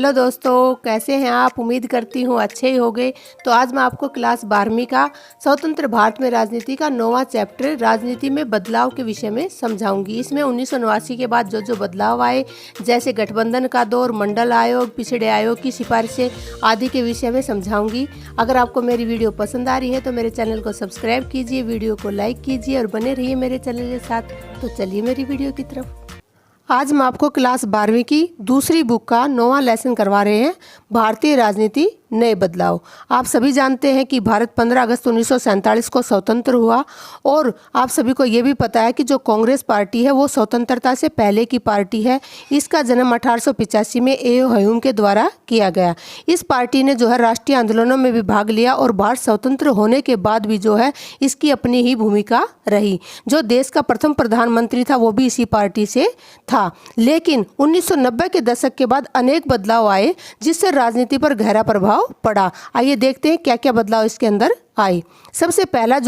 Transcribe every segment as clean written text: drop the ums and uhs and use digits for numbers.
Hello दोस्तों, कैसे हैं आप। उम्मीद करती हूँ अच्छे ही होंगे। तो आज मैं आपको क्लास 12वीं का स्वतंत्र भारत में राजनीति का 9वां चैप्टर राजनीति में बदलाव के विषय में समझाऊंगी। इसमें 1989 के बाद जो बदलाव आए, जैसे गठबंधन का दौर, मंडल आयोग, पिछड़े आयोग की सिफारिशें आदि के विषय में समझाऊंगी। अगर आपको मेरी वीडियो पसंद आ रही है तो मेरे चैनल को सब्सक्राइब कीजिए, वीडियो को लाइक कीजिए और बने रहिए मेरे चैनल के साथ। तो चलिए मेरी वीडियो की तरफ। आज हम आपको क्लास 12वीं की दूसरी बुक का 9वां लेसन करवा रहे हैं, भारतीय राजनीति नए बदलाव। आप सभी जानते हैं कि भारत 15 अगस्त 1947 को स्वतंत्र हुआ और आप सभी को ये भी पता है कि जो कांग्रेस पार्टी है वो स्वतंत्रता से पहले की पार्टी है। इसका जन्म 1885 में ए ह्यूम के द्वारा किया गया। इस पार्टी ने राष्ट्रीय आंदोलनों में भी भाग लिया और भारत स्वतंत्र होने के बाद भी इसकी अपनी ही भूमिका रही। जो देश का प्रथम प्रधानमंत्री था वो भी इसी पार्टी से था। लेकिन 1990 के दशक के बाद अनेक बदलाव आए जिससे राजनीति पर गहरा प्रभाव पड़ा। आइए देखते हैं क्या क्या बदलाव इसके अंदर आए। सबसे पहला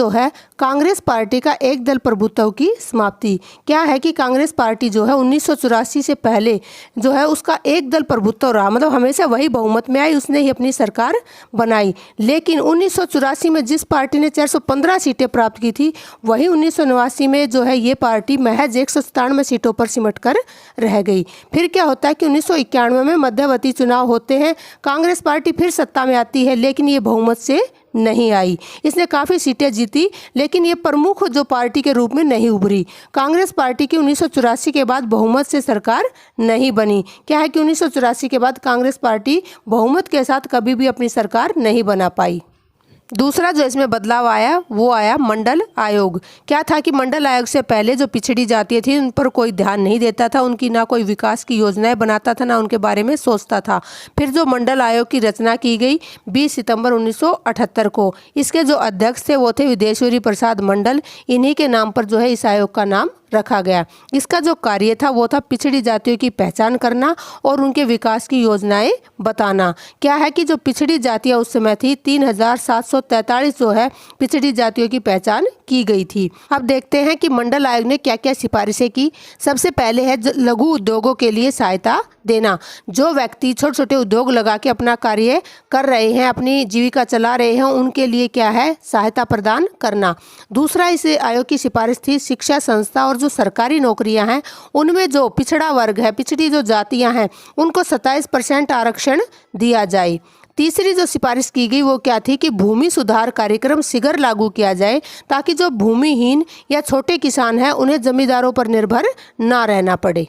कांग्रेस पार्टी का एक दल प्रभुत्व की समाप्ति। क्या है कि कांग्रेस पार्टी 1984 से पहले उसका एक दल प्रभुत्व रहा, मतलब हमेशा वही बहुमत में आई, उसने ही अपनी सरकार बनाई। लेकिन 1984 में जिस पार्टी ने 415 सीटें प्राप्त की थी, वही 1989 में ये पार्टी महज 197 सीटों पर सिमट कर रह गई। फिर क्या होता है कि 1991 में मध्यवर्ती चुनाव होते हैं, कांग्रेस पार्टी फिर सत्ता में आती है, लेकिन ये बहुमत से नहीं आई। इसने काफ़ी सीटें जीती, लेकिन ये प्रमुख पार्टी के रूप में नहीं उभरी। कांग्रेस पार्टी की 1984 के बाद बहुमत से सरकार नहीं बनी। क्या है कि 1984 के बाद कांग्रेस पार्टी बहुमत के साथ कभी भी अपनी सरकार नहीं बना पाई। दूसरा इसमें बदलाव आया वो आया मंडल आयोग। क्या था कि मंडल आयोग से पहले जो पिछड़ी जातियाँ थी उन पर कोई ध्यान नहीं देता था, उनकी ना कोई विकास की योजनाएं बनाता था, ना उनके बारे में सोचता था। फिर जो मंडल आयोग की रचना की गई 20 सितंबर 1978 को। इसके जो अध्यक्ष थे वो थे विदेश्वरी प्रसाद मंडल। इन्हीं के नाम पर इस आयोग का नाम रखा गया। इसका जो कार्य था वो था पिछड़ी जातियों की पहचान करना और उनके विकास की योजनाएं बताना। क्या है कि जो पिछड़ी जातियां उस समय थी 3743 पिछड़ी जातियों की पहचान की गई थी। अब देखते हैं कि मंडल आयोग ने क्या क्या सिफारिशें की। सबसे पहले है लघु उद्योगों के लिए सहायता देना। जो व्यक्ति छोटे छोटे उद्योग लगा के अपना कार्य कर रहे हैं, अपनी जीविका चला रहे हैं, उनके लिए क्या है सहायता प्रदान करना। दूसरा इस आयोग की सिफारिश थी शिक्षा संस्था और जो सरकारी नौकरियां हैं उनमें जो पिछड़ा वर्ग है, पिछड़ी जो जातियां हैं, उनको 27% आरक्षण दिया जाए। तीसरी जो सिफारिश की गई वो क्या थी कि भूमि सुधार कार्यक्रम शीघ्र लागू किया जाए, ताकि जो भूमिहीन या छोटे किसान हैं उन्हें जमींदारों पर निर्भर ना रहना पड़े।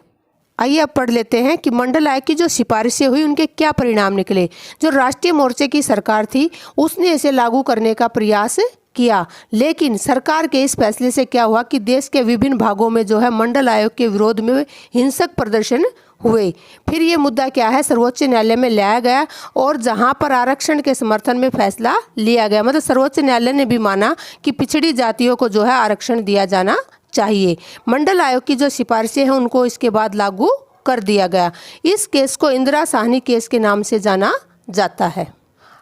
आइए अब पढ़ लेते हैं कि मंडल आयोग की जो सिफारिशें हुई उनके क्या परिणाम निकले। जो राष्ट्रीय मोर्चे की सरकार थी उसने इसे लागू करने का प्रयास किया, लेकिन सरकार के इस फैसले से क्या हुआ कि देश के विभिन्न भागों में मंडल आयोग के विरोध में हिंसक प्रदर्शन हुए। फिर ये मुद्दा क्या है सर्वोच्च न्यायालय में लाया गया और जहां पर आरक्षण के समर्थन में फैसला लिया गया। मतलब सर्वोच्च न्यायालय ने भी माना कि पिछड़ी जातियों को आरक्षण दिया जाना चाहिए। मंडल आयोग की जो सिफारिशें हैं उनको इसके बाद लागू कर दिया गया। इस केस को इंदिरा साहनी केस के नाम से जाना जाता है।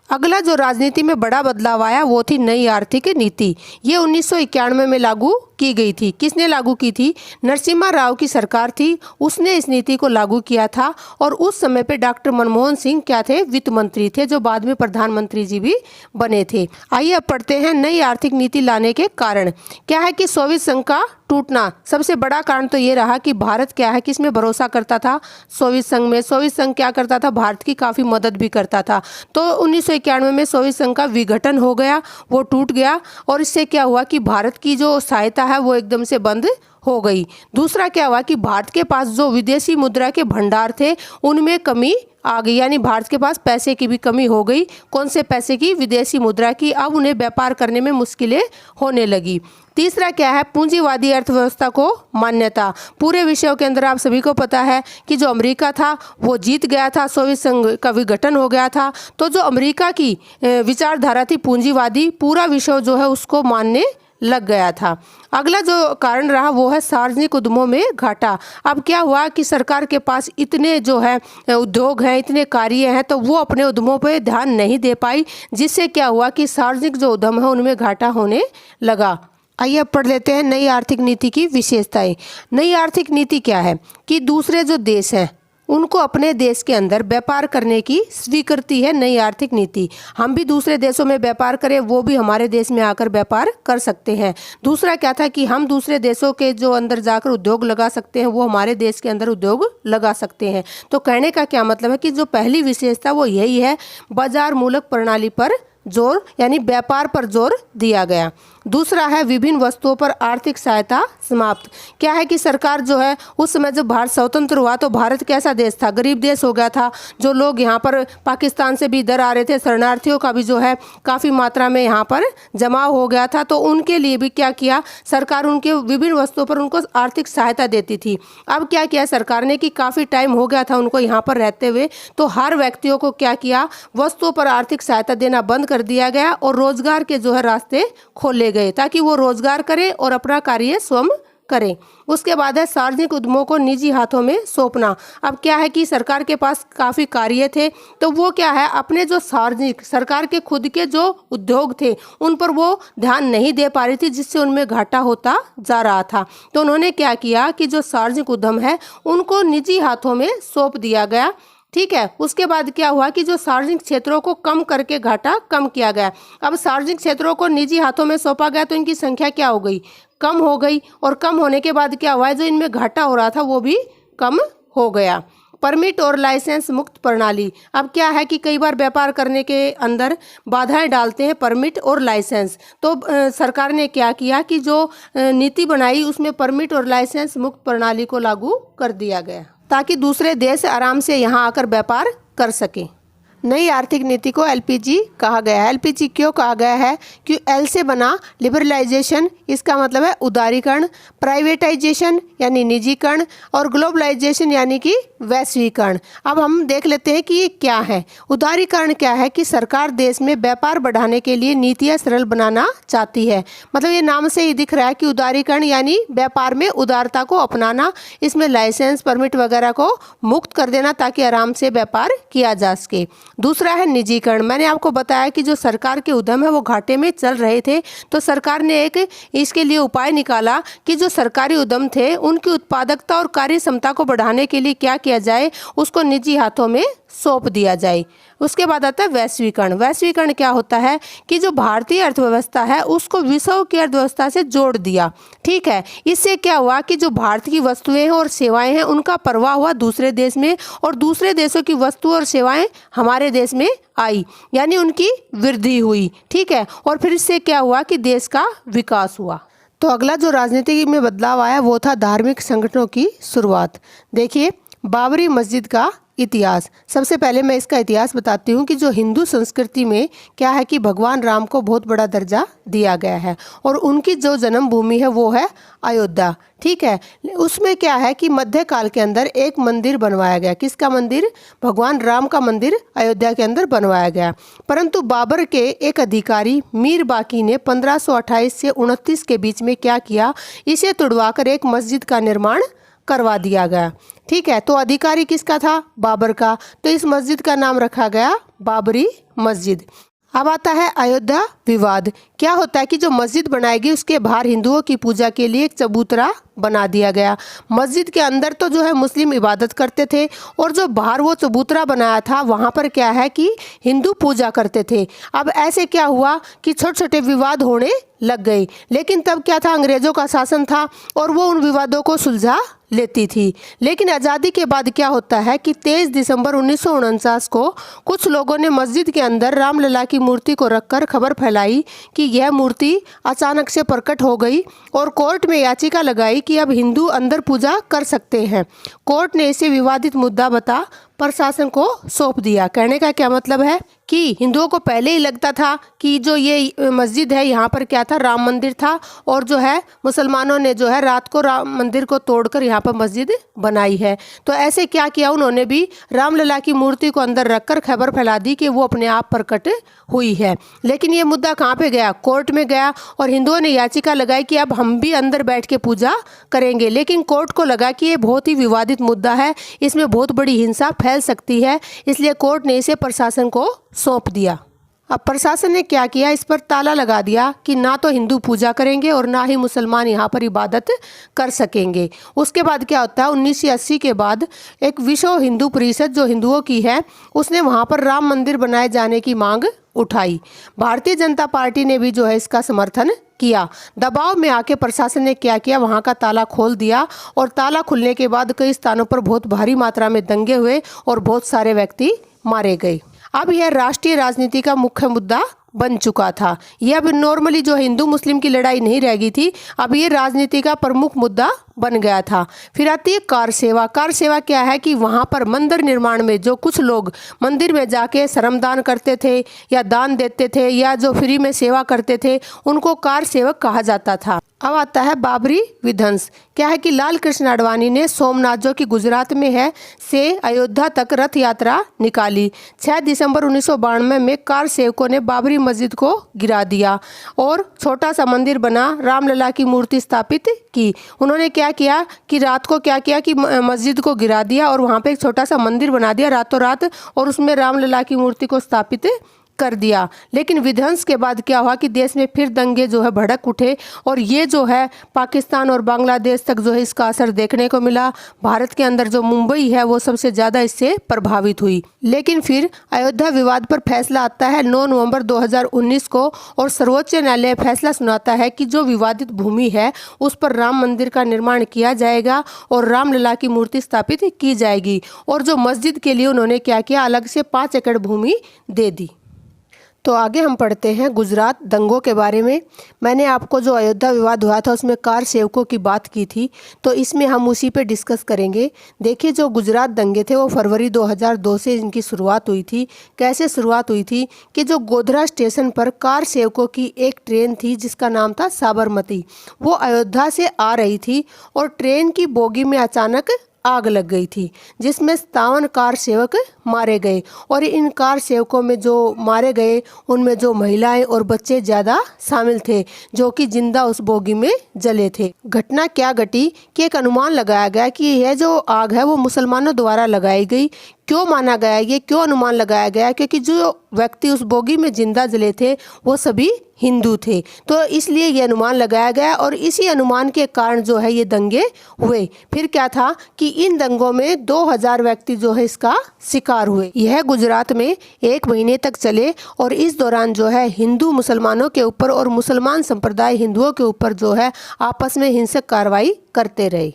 अगला जो राजनीति में बड़ा बदलाव आया वो थी नई आर्थिक नीति। ये 1991 में लागू की गई थी। किसने लागू की थी? नरसिम्हा राव की सरकार थी, उसने इस नीति को लागू किया था। और उस समय पे डॉक्टर मनमोहन सिंह क्या थे? वित्त मंत्री थे, जो बाद में प्रधानमंत्री जी भी बने थे। आइए अब पढ़ते हैं नई आर्थिक नीति लाने के कारण। क्या है कि सोवियत संघ का टूटना। सबसे बड़ा कारण तो ये रहा कि भारत क्या है किसमें भरोसा करता था? सोवियत संघ में। सोवियत संघ क्या करता था? भारत की काफ़ी मदद भी करता था। तो 1991 में सोवियत संघ का विघटन हो गया, वो टूट गया और इससे क्या हुआ कि भारत की जो सहायता है वो एकदम से बंद हो गई। दूसरा क्या हुआ कि भारत के पास जो विदेशी मुद्रा के भंडार थे उनमें कमी आ गई, यानी भारत के पास पैसे की भी कमी हो गई। कौन से पैसे की? विदेशी मुद्रा की। अब उन्हें व्यापार करने में मुश्किलें होने लगी। तीसरा क्या है? पूंजीवादी अर्थव्यवस्था को मान्यता। पूरे विषयों के अंदर आप सभी को पता है कि जो अमेरिका था वो जीत गया था, सोवियत संघ का विघटन हो गया था। तो जो अमेरिका की विचारधारा थी पूंजीवादी, पूरा विश्व उसको मानने लग गया था। अगला जो कारण रहा वो है सार्वजनिक उद्यमों में घाटा। अब क्या हुआ कि सरकार के पास इतने उद्योग हैं, इतने कार्य हैं, तो वो अपने उद्यमों पर ध्यान नहीं दे पाई, जिससे क्या हुआ कि सार्वजनिक जो उद्यम है उनमें घाटा होने लगा। आइए अब पढ़ लेते हैं नई आर्थिक नीति की विशेषताएं। नई आर्थिक नीति क्या है कि दूसरे जो देश हैं उनको अपने देश के अंदर व्यापार करने की स्वीकृति है नई आर्थिक नीति। हम भी दूसरे देशों में व्यापार करें, वो भी हमारे देश में आकर व्यापार कर सकते हैं। दूसरा क्या था कि हम दूसरे देशों के जो अंदर जाकर उद्योग लगा सकते हैं, वो हमारे देश के अंदर उद्योग लगा सकते हैं। तो कहने का क्या मतलब है कि जो पहली विशेषता वो यही है, बाजार मूलक प्रणाली पर जोर यानी व्यापार पर जोर दिया गया। दूसरा है विभिन्न वस्तुओं पर आर्थिक सहायता समाप्त। क्या है कि सरकार जो है उस समय जब भारत स्वतंत्र हुआ तो भारत कैसा देश था, गरीब देश हो गया था। जो लोग यहाँ पर पाकिस्तान से भी इधर आ रहे थे, शरणार्थियों का भी जो है काफ़ी मात्रा में यहाँ पर जमाव हो गया था। तो उनके लिए भी क्या किया सरकार, उनके विभिन्न वस्तुओं पर उनको आर्थिक सहायता देती थी। अब क्या किया सरकार ने कि काफ़ी टाइम हो गया था उनको यहाँ पर रहते हुए, तो हर व्यक्तियों को क्या किया, वस्तुओं पर आर्थिक सहायता देना बंद कर दिया गया और रोजगार के जो है रास्ते खोले गए ताकि वो रोजगार करें और अपना कार्य स्वयं करें। उसके बाद है सार्वजनिक उद्यमों को निजी हाथों में सौंपना। अब क्या है कि सरकार के पास काफ़ी कार्य थे, तो वो क्या है अपने जो सार्वजनिक सरकार के खुद के जो उद्योग थे उन पर वो ध्यान नहीं दे पा रही थी, जिससे उनमें घाटा होता जा रहा था। तो उन्होंने क्या किया कि जो सार्वजनिक उद्यम है उनको निजी हाथों में सौंप दिया गया। ठीक है, उसके बाद क्या हुआ कि जो सार्वजनिक क्षेत्रों को कम करके घाटा कम किया गया। अब सार्वजनिक क्षेत्रों को निजी हाथों में सौंपा गया तो इनकी संख्या क्या हो गई, कम हो गई। और कम होने के बाद क्या हुआ, जो इनमें घाटा हो रहा था वो भी कम हो गया। परमिट और लाइसेंस मुक्त प्रणाली। अब क्या है कि कई बार व्यापार करने के अंदर बाधाएं डालते हैं परमिट और लाइसेंस। तो सरकार ने क्या किया कि जो नीति बनाई उसमें परमिट और लाइसेंस मुक्त प्रणाली को लागू कर दिया गया ताकि दूसरे देश आराम से यहाँ आकर व्यापार कर सकें। नई आर्थिक नीति को एलपीजी कहा गया है। एलपीजी क्यों कहा गया है कि एल से बना लिबरलाइजेशन, इसका मतलब है उदारीकरण, प्राइवेटाइजेशन यानी निजीकरण और ग्लोबलाइजेशन यानी कि वैश्वीकरण। अब हम देख लेते हैं कि ये क्या है। उदारीकरण क्या है कि सरकार देश में व्यापार बढ़ाने के लिए नीतियाँ सरल बनाना चाहती है। मतलब ये नाम से ही दिख रहा है कि उदारीकरण यानी व्यापार में उदारता को अपनाना, इसमें लाइसेंस परमिट वगैरह को मुक्त कर देना ताकि आराम से व्यापार किया जा सके। दूसरा है निजीकरण। मैंने आपको बताया कि जो सरकार के उद्यम है वो घाटे में चल रहे थे, तो सरकार ने एक इसके लिए उपाय निकाला कि जो सरकारी उद्यम थे उनकी उत्पादकता और कार्य क्षमता को बढ़ाने के लिए क्या किया जाए, उसको निजी हाथों में सौंप दिया जाए। उसके बाद आता है वैश्वीकरण। वैश्वीकरण क्या होता है कि जो भारतीय अर्थव्यवस्था है उसको विश्व की अर्थव्यवस्था से जोड़ दिया। ठीक है, इससे क्या हुआ कि जो भारत की वस्तुएं हैं और सेवाएं हैं उनका प्रवाह हुआ दूसरे देश में और दूसरे देशों की वस्तु और सेवाएं हमारे देश में आई, यानी उनकी वृद्धि हुई। ठीक है, और फिर इससे क्या हुआ कि देश का विकास हुआ। तो अगला जो राजनीति में बदलाव आया वो था धार्मिक संगठनों की शुरुआत। देखिए, बाबरी मस्जिद का इतिहास। सबसे पहले मैं इसका इतिहास बताती हूँ कि जो हिंदू संस्कृति में क्या है कि भगवान राम को बहुत बड़ा दर्जा दिया गया है और उनकी जो जन्मभूमि है वो है अयोध्या। ठीक है, उसमें क्या है कि मध्यकाल के अंदर एक मंदिर बनवाया गया। किसका मंदिर? भगवान राम का मंदिर अयोध्या के अंदर बनवाया गया। परंतु बाबर के एक अधिकारी मीर बाकी ने 1528 से 29 के बीच में क्या किया, इसे तुड़वाकर एक मस्जिद का निर्माण करवा दिया गया। ठीक है, तो अधिकारी किसका था? बाबर का। तो इस मस्जिद का नाम रखा गया बाबरी मस्जिद। अब आता है अयोध्या विवाद। क्या होता है कि जो मस्जिद बनाएगी उसके बाहर हिंदुओं की पूजा के लिए एक चबूतरा बना दिया गया। मस्जिद के अंदर तो जो है मुस्लिम इबादत करते थे और जो बाहर वो चबूतरा बनाया था वहाँ पर क्या है कि हिंदू पूजा करते थे। अब ऐसे क्या हुआ कि छोटे छोटे विवाद होने लग गए, लेकिन तब क्या था, अंग्रेजों का शासन था और वो उन विवादों को सुलझा लेती थी। लेकिन आज़ादी के बाद क्या होता है कि 23 दिसंबर 1949 को कुछ लोगों ने मस्जिद के अंदर रामलला की मूर्ति को रखकर खबर फैलाई कि यह मूर्ति अचानक से प्रकट हो गई और कोर्ट में याचिका लगाई कि अब हिंदू अंदर पूजा कर सकते हैं। कोर्ट ने इसे विवादित मुद्दा बता प्रशासन को सौंप दिया। कहने का क्या मतलब है कि हिंदुओं को पहले ही लगता था कि जो ये मस्जिद है यहाँ पर क्या था, राम मंदिर था, और जो है मुसलमानों ने जो है रात को राम मंदिर को तोड़कर यहाँ पर मस्जिद बनाई है। तो ऐसे क्या किया, उन्होंने भी रामलला की मूर्ति को अंदर रखकर खबर फैला दी कि वो अपने आप प्रकट हुई है। लेकिन ये मुद्दा कहाँ पे गया? कोर्ट में गया और हिंदुओं ने याचिका लगाई कि अब हम भी अंदर बैठ के पूजा करेंगे। लेकिन कोर्ट को लगा कि ये बहुत ही विवादित मुद्दा है, इसमें बहुत बड़ी हिंसा फैल सकती है, इसलिए कोर्ट ने इसे प्रशासन को सौंप दिया। अब प्रशासन ने क्या किया, इस पर ताला लगा दिया कि ना तो हिंदू पूजा करेंगे और ना ही मुसलमान यहाँ पर इबादत कर सकेंगे। उसके बाद क्या होता है, 1980 के बाद एक विश्व हिंदू परिषद जो हिंदुओं की है, उसने वहाँ पर राम मंदिर बनाए जाने की मांग उठाई। भारतीय जनता पार्टी ने भी जो है इसका समर्थन किया। दबाव में आके प्रशासन ने क्या किया, वहाँ का ताला खोल दिया और ताला खुलने के बाद कई स्थानों पर बहुत भारी मात्रा में दंगे हुए और बहुत सारे व्यक्ति मारे गए। अब यह राष्ट्रीय राजनीति का मुख्य मुद्दा बन चुका था। यह अब नॉर्मली जो हिंदू मुस्लिम की लड़ाई नहीं रह गई थी, अब ये राजनीति का प्रमुख मुद्दा बन गया था। फिर आती है कार सेवा। कार सेवा क्या है कि वहाँ पर मंदिर निर्माण में जो कुछ लोग मंदिर में जाके श्रमदान करते थे या दान देते थे या जो फ्री में सेवा करते थे, उनको कार सेवक कहा जाता था। अब आता है बाबरी विध्वंस। क्या है कि लाल कृष्ण आडवाणी ने सोमनाथ जो कि गुजरात में है से अयोध्या तक रथ यात्रा निकाली। 6 दिसंबर 1992 में कार सेवकों ने बाबरी मस्जिद को गिरा दिया और छोटा सा मंदिर बना, रामलला की मूर्ति स्थापित की। उन्होंने क्या किया कि रात को क्या किया कि मस्जिद को गिरा दिया और वहाँ पे एक छोटा सा मंदिर बना दिया रातों रात और उसमें रामलला की मूर्ति को स्थापित कर दिया। लेकिन विध्वंस के बाद क्या हुआ कि देश में फिर दंगे जो है भड़क उठे और ये जो है पाकिस्तान और बांग्लादेश तक जो है इसका असर देखने को मिला। भारत के अंदर जो मुंबई है वो सबसे ज़्यादा इससे प्रभावित हुई। लेकिन फिर अयोध्या विवाद पर फैसला आता है 9 नवंबर 2019 को और सर्वोच्च न्यायालय फैसला सुनाता है कि जो विवादित भूमि है उस पर राम मंदिर का निर्माण किया जाएगा और रामलला की मूर्ति स्थापित की जाएगी। और जो मस्जिद के लिए उन्होंने क्या किया, अलग से 5 एकड़ भूमि दे दी। तो आगे हम पढ़ते हैं गुजरात दंगों के बारे में। मैंने आपको जो अयोध्या विवाद हुआ था उसमें कार सेवकों की बात की थी, तो इसमें हम उसी पे डिस्कस करेंगे। देखिए, जो गुजरात दंगे थे वो फरवरी 2002 से इनकी शुरुआत हुई थी। कैसे शुरुआत हुई थी कि जो गोधरा स्टेशन पर कार सेवकों की एक ट्रेन थी जिसका नाम था साबरमती, वो अयोध्या से आ रही थी और ट्रेन की बोगी में अचानक आग लग गई थी जिसमें 57 कार सेवक मारे गए। और इन कार सेवकों में जो मारे गए उनमें जो महिलाएं और बच्चे ज़्यादा शामिल थे जो कि जिंदा उस बोगी में जले थे। घटना क्या घटी कि एक अनुमान लगाया गया कि यह जो आग है वो मुसलमानों द्वारा लगाई गई। क्यों माना गया, ये क्यों अनुमान लगाया गया, क्योंकि जो व्यक्ति उस बोगी में जिंदा जले थे वो सभी हिंदू थे, तो इसलिए ये अनुमान लगाया गया और इसी अनुमान के कारण जो है ये दंगे हुए। फिर क्या था कि इन दंगों में 2000 व्यक्ति जो है इसका शिकार हुए। यह गुजरात में 1 महीने तक चले और इस दौरान जो है हिंदू मुसलमानों के ऊपर और मुसलमान संप्रदाय हिंदुओं के ऊपर जो है आपस में हिंसक कार्रवाई करते रहे।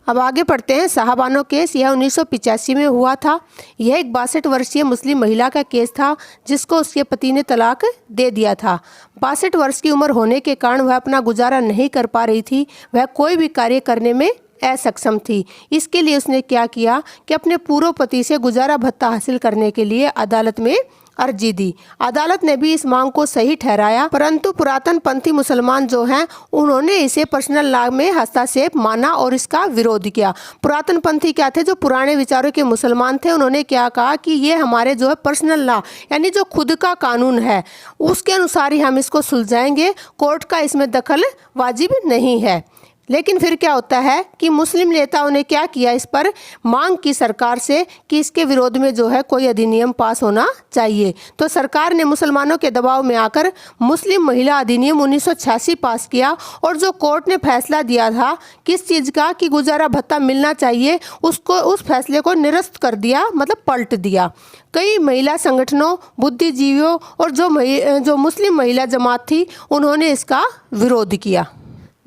अब आगे पढ़ते हैं साहबानो केस। यह 1985 में हुआ था। यह एक 62 वर्षीय मुस्लिम महिला का केस था जिसको उसके पति ने तलाक दे दिया था। 62 वर्ष की उम्र होने के कारण वह अपना गुजारा नहीं कर पा रही थी, वह कोई भी कार्य करने में असक्षम थी। इसके लिए उसने क्या किया कि अपने पूर्व पति से गुजारा भत्ता हासिल करने के लिए अदालत में अर्जी दी। अदालत ने भी इस मांग को सही ठहराया, परंतु पुरातन पंथी मुसलमान जो हैं उन्होंने इसे पर्सनल लॉ में हस्तक्षेप माना और इसका विरोध किया। पुरातन पंथी क्या थे, जो पुराने विचारों के मुसलमान थे, उन्होंने क्या कहा कि ये हमारे जो है पर्सनल लॉ यानी जो खुद का कानून है उसके अनुसार ही हम इसको सुलझाएंगे, कोर्ट का इसमें दखल वाजिब नहीं है। लेकिन फिर क्या होता है कि मुस्लिम नेताओं ने क्या किया, इस पर मांग की सरकार से कि इसके विरोध में जो है कोई अधिनियम पास होना चाहिए। तो सरकार ने मुसलमानों के दबाव में आकर मुस्लिम महिला अधिनियम 1986 पास किया और जो कोर्ट ने फैसला दिया था किस चीज़ का कि गुजारा भत्ता मिलना चाहिए, उसको उस फैसले को निरस्त कर दिया, मतलब पलट दिया। कई महिला संगठनों, बुद्धिजीवियों और जो मुस्लिम महिला जमात थी उन्होंने इसका विरोध किया।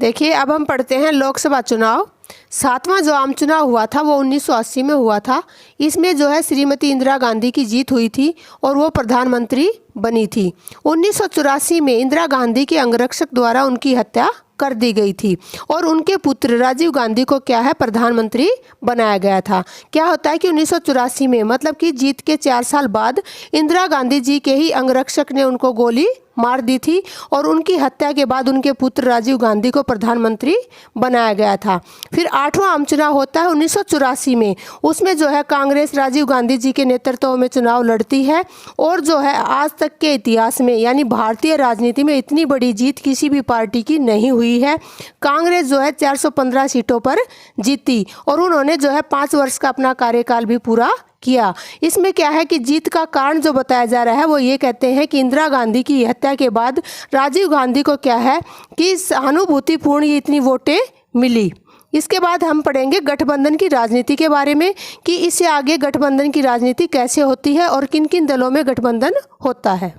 देखिए, अब हम पढ़ते हैं लोकसभा चुनाव। 7वां जो आम चुनाव हुआ था वो 1980 में हुआ था। इसमें जो है श्रीमती इंदिरा गांधी की जीत हुई थी और वो प्रधानमंत्री बनी थी। 1984 में इंदिरा गांधी के अंगरक्षक द्वारा उनकी हत्या कर दी गई थी और उनके पुत्र राजीव गांधी को क्या है प्रधानमंत्री बनाया गया था। क्या होता है कि 1984 में मतलब कि जीत के 4 साल बाद इंदिरा गांधी जी के ही अंगरक्षक ने उनको गोली मार दी थी और उनकी हत्या के बाद उनके पुत्र राजीव गांधी को प्रधानमंत्री बनाया गया था। फिर 8वां आम चुनाव होता है 1984 में। उसमें जो है कांग्रेस राजीव गांधी जी के नेतृत्व में चुनाव लड़ती है और जो है आज तक के इतिहास में यानी भारतीय राजनीति में इतनी बड़ी जीत किसी भी पार्टी की नहीं हुई है। कांग्रेस जो है 415 सीटों पर जीती और उन्होंने जो है 5 वर्ष का अपना कार्यकाल भी पूरा किया। इसमें क्या है कि जीत का कारण जो बताया जा रहा है वो ये कहते हैं कि इंदिरा गांधी की हत्या के बाद राजीव गांधी को क्या है कि सहानुभूतिपूर्ण ये इतनी वोटें मिली। इसके बाद हम पढ़ेंगे गठबंधन की राजनीति के बारे में कि इससे आगे गठबंधन की राजनीति कैसे होती है और किन किन दलों में गठबंधन होता है।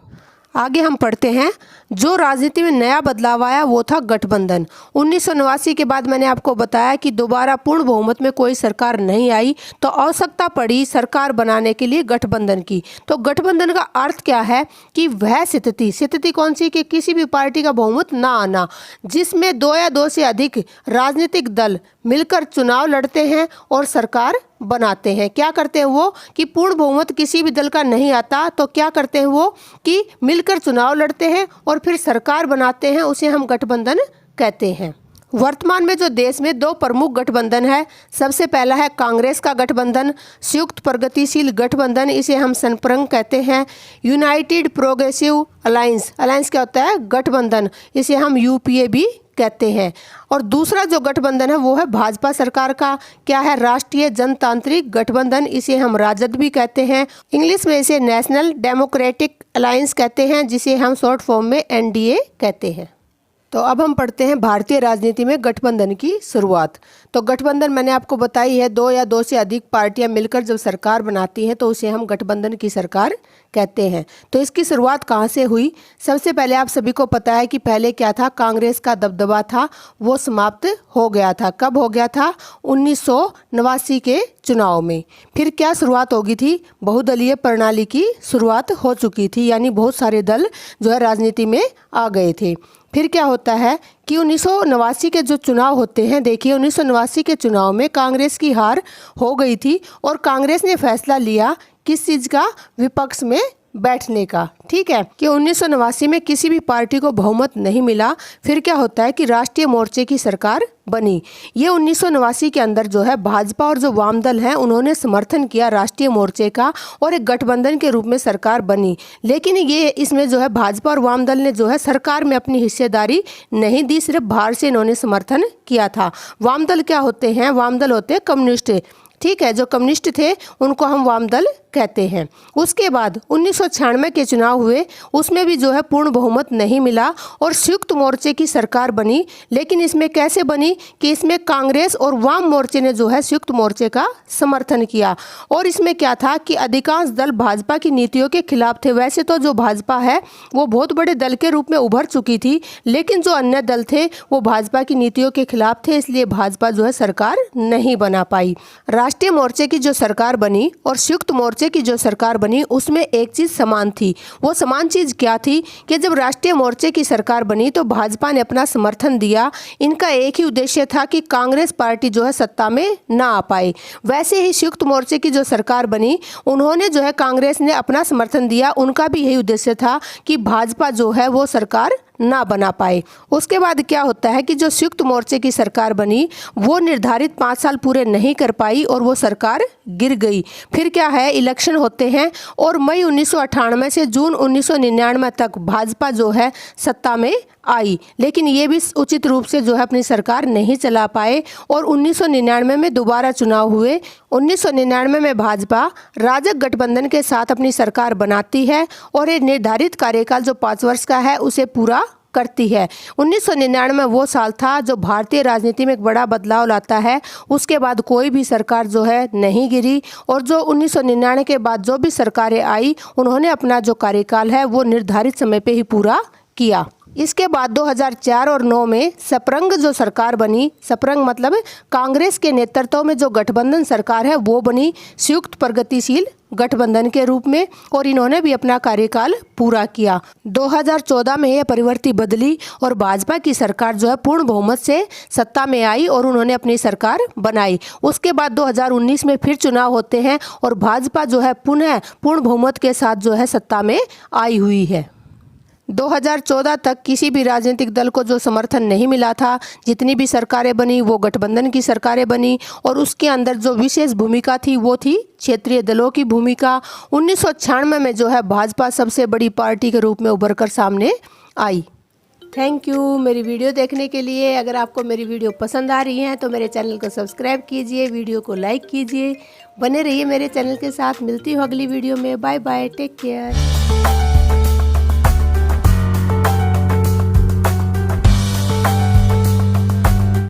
आगे हम पढ़ते हैं जो राजनीति में नया बदलाव आया वो था गठबंधन। 1989 के बाद मैंने आपको बताया कि दोबारा पूर्ण बहुमत में कोई सरकार नहीं आई तो आवश्यकता पड़ी सरकार बनाने के लिए गठबंधन की। तो गठबंधन का अर्थ क्या है कि वह स्थिति कौन सी कि किसी भी पार्टी का बहुमत ना आना, जिसमें 2 या 2 से अधिक राजनीतिक दल मिलकर चुनाव लड़ते हैं और सरकार बनाते हैं। क्या करते हैं वो कि पूर्ण बहुमत किसी भी दल का नहीं आता तो क्या करते हैं वो कि मिलकर चुनाव लड़ते हैं और फिर सरकार बनाते हैं, उसे हम गठबंधन कहते हैं। वर्तमान में जो देश में 2 प्रमुख गठबंधन है, सबसे पहला है कांग्रेस का गठबंधन, संयुक्त प्रगतिशील गठबंधन, इसे हम संप्रंग कहते हैं। यूनाइटेड प्रोग्रेसिव अलायंस, अलायंस क्या होता है गठबंधन, इसे हम यूपीए भी कहते हैं। और दूसरा जो गठबंधन है वो है भाजपा सरकार का, क्या है राष्ट्रीय जनतांत्रिक गठबंधन, इसे हम राजद भी कहते हैं। इंग्लिश में इसे नेशनल डेमोक्रेटिक अलायंस कहते हैं, जिसे हम शॉर्ट फॉर्म में एनडीए कहते हैं। तो अब हम पढ़ते हैं भारतीय राजनीति में गठबंधन की शुरुआत। तो गठबंधन मैंने आपको बताई है 2 या 2 से अधिक पार्टियां मिलकर जब सरकार बनाती हैं तो उसे हम गठबंधन की सरकार कहते हैं। तो इसकी शुरुआत कहाँ से हुई? सबसे पहले आप सभी को पता है कि पहले क्या था, कांग्रेस का दबदबा था वो समाप्त हो गया था। कब हो गया था? 1989 के चुनाव में। फिर क्या शुरुआत हो गई थी? बहुदलीय प्रणाली की शुरुआत हो चुकी थी, यानी बहुत सारे दल जो है राजनीति में आ गए थे। फिर क्या होता है कि 1989 के जो चुनाव होते हैं, देखिए 1989 के चुनाव में कांग्रेस की हार हो गई थी और कांग्रेस ने फैसला लिया किस चीज़ का? विपक्ष में बैठने का। ठीक है कि 1989 में किसी भी पार्टी को बहुमत नहीं मिला। फिर क्या होता है कि राष्ट्रीय मोर्चे की सरकार बनी। ये 1989 के अंदर जो है भाजपा और जो वाम दल हैं उन्होंने समर्थन किया राष्ट्रीय मोर्चे का और एक गठबंधन के रूप में सरकार बनी। लेकिन ये इसमें जो है भाजपा और वाम दल ने जो है सरकार में अपनी हिस्सेदारी नहीं दी, सिर्फ बाहर से इन्होंने समर्थन किया था। वाम दल क्या होते हैं? वाम दल होते हैं कम्युनिस्ट। ठीक है, जो कम्युनिस्ट थे उनको हम वाम दल कहते हैं। उसके बाद 1996 के चुनाव हुए, उसमें भी जो है पूर्ण बहुमत नहीं मिला और संयुक्त मोर्चे की सरकार बनी। लेकिन इसमें कैसे बनी कि इसमें कांग्रेस और वाम मोर्चे ने जो है संयुक्त मोर्चे का समर्थन किया। और इसमें क्या था कि अधिकांश दल भाजपा की नीतियों के खिलाफ थे। वैसे तो जो भाजपा है वो बहुत बड़े दल के रूप में उभर चुकी थी, लेकिन जो अन्य दल थे वो भाजपा की नीतियों के खिलाफ थे, इसलिए भाजपा जो है सरकार नहीं बना पाई। राष्ट्रीय मोर्चे की जो सरकार बनी और संयुक्त मोर्चे की जो सरकार बनी उसमें एक चीज समान थी। वो समान चीज क्या थी कि जब राष्ट्रीय मोर्चे की सरकार बनी तो भाजपा ने अपना समर्थन दिया। इनका एक ही उद्देश्य था कि कांग्रेस पार्टी जो है सत्ता में ना आ पाए। वैसे ही संयुक्त मोर्चे की जो सरकार बनी उन्होंने जो है कांग्रेस ने अपना समर्थन दिया, उनका भी यही उद्देश्य था कि भाजपा जो है वो सरकार ना बना पाए। उसके बाद क्या होता है कि जो संयुक्त मोर्चे की सरकार बनी वो निर्धारित 5 साल पूरे नहीं कर पाई और वो सरकार गिर गई। फिर क्या है, इलेक्शन होते हैं और मई 1998 से जून 1999 तक भाजपा जो है सत्ता में आई, लेकिन ये भी उचित रूप से जो है अपनी सरकार नहीं चला पाए और 1999 में दोबारा चुनाव हुए। 1999 में भाजपा राजग गठबंधन के साथ अपनी सरकार बनाती है और ये निर्धारित कार्यकाल जो 5 वर्ष का है उसे पूरा करती है। 1999 में वो साल था जो भारतीय राजनीति में एक बड़ा बदलाव लाता है। उसके बाद कोई भी सरकार जो है नहीं गिरी और जो 1999 के बाद जो भी सरकारें आई उन्होंने अपना जो कार्यकाल है वो निर्धारित समय पे ही पूरा किया। इसके बाद 2004 और 9 में सपरंग जो सरकार बनी, सपरंग मतलब कांग्रेस के नेतृत्व में जो गठबंधन सरकार है वो बनी संयुक्त प्रगतिशील गठबंधन के रूप में और इन्होंने भी अपना कार्यकाल पूरा किया। 2014 में यह परिवर्तन बदली और भाजपा की सरकार जो है पूर्ण बहुमत से सत्ता में आई और उन्होंने अपनी सरकार बनाई। उसके बाद 2019 में फिर चुनाव होते हैं और भाजपा जो है पुनः पूर्ण बहुमत के साथ जो है सत्ता में आई हुई है। 2014 तक किसी भी राजनीतिक दल को जो समर्थन नहीं मिला था, जितनी भी सरकारें बनी वो गठबंधन की सरकारें बनी और उसके अंदर जो विशेष भूमिका थी वो थी क्षेत्रीय दलों की भूमिका। 1996 में जो है भाजपा सबसे बड़ी पार्टी के रूप में उभर कर सामने आई। थैंक यू मेरी वीडियो देखने के लिए। अगर आपको मेरी वीडियो पसंद आ रही है तो मेरे चैनल को सब्सक्राइब कीजिए, वीडियो को लाइक कीजिए, बने रहिए मेरे चैनल के साथ। मिलती हूँ अगली वीडियो में। Bye bye, take care.